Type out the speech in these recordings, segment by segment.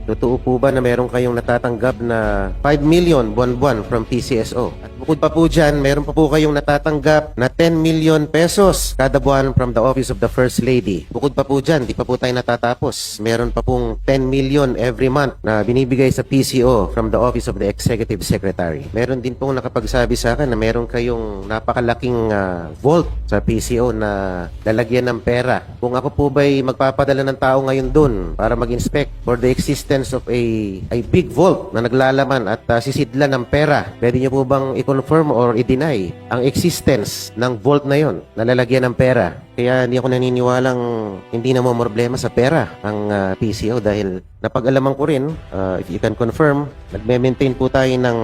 Totoo po ba na meron kayong natatanggap na 5 million buwan-buwan from PCSO? At bukod pa po dyan, meron pa po kayong natatanggap na 10 million pesos kada buwan from the Office of the First Lady. Bukod pa po dyan, di pa po tayo natatapos. Meron pa pong 10 million every month na binibigay sa PCO from the Office of the Executive Secretary. Meron din pong nakapagsabi sa akin na meron kayong napakalaking vault sa PCO na lalagyan ng pera. Kung ako po ba'y magpapadala ng tao ngayon dun para mag-inspect for the existence of a big vault na naglalaman at sisidlan ng pera, pwede niyo po bang i-confirm or i-deny ang existence ng vault na yon na lalagyan ng pera? Kaya hindi ako naniniwalang hindi na mo problema sa pera ang PCO dahil napag-alaman ko rin, if you can confirm, nagme-maintain po tayo ng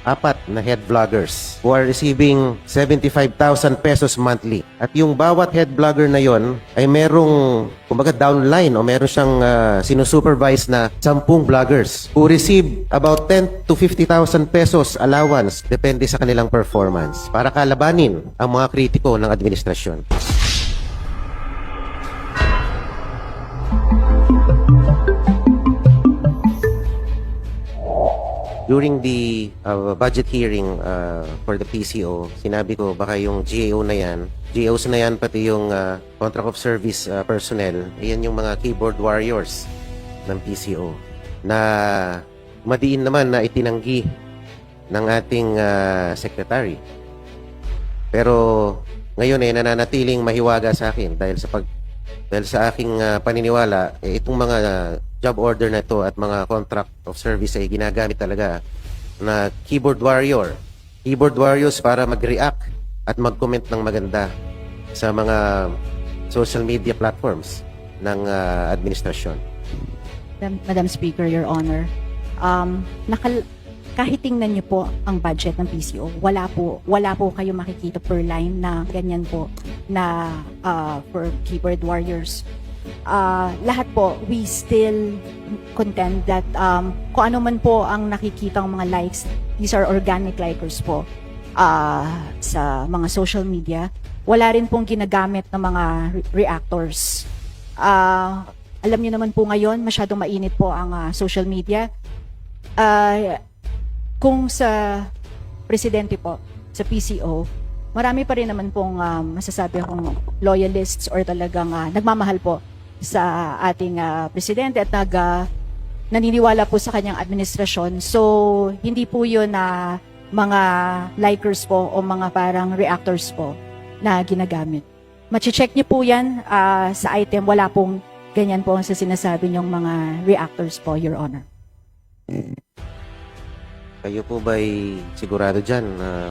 4 na head vloggers who are receiving 75,000 pesos monthly. At yung bawat head vlogger na yon ay merong, kumbaga downline o meron siyang sinusupervise na 10 vloggers who receive about 10 to 50,000 pesos allowance depende sa kanilang performance para kalabanin ang mga kritiko ng administrasyon. During the budget hearing for the PCO, sinabi ko baka yung GAO na yan, GAOs na yan pati yung contract of service personnel, ayan yung mga keyboard warriors ng PCO na madiin naman na itinanggi ng ating secretary. Pero ngayon ay nananatiling mahiwaga sa akin dahil sa aking paniniwala, itong mga job order na ito at mga contract of service ay ginagamit talaga na keyboard warriors para mag-react at mag-comment ng maganda sa mga social media platforms ng administrasyon. Madam Speaker, Your Honor, kahit tingnan niyo po ang budget ng PCO, wala po kayo makikita per line na ganyan po na for keyboard warriors. Lahat po, we still contend that kung ano man po ang nakikitang mga likes, these are organic likers po sa mga social media. Wala rin pong ginagamit ng mga reactors. Alam niyo naman po ngayon, masyadong mainit po ang social media. Kung sa presidente po, sa PCO, marami pa rin naman pong masasabi akong loyalists or talagang nagmamahal po sa ating presidente at naniniwala po sa kanyang administrasyon. So, hindi po yun na mga likers po o mga parang reactors po na ginagamit. Mache-check niyo po yan sa item. Wala pong ganyan po sa sinasabi niyong mga reactors po, Your Honor. Kayo po ba'y sigurado dyan na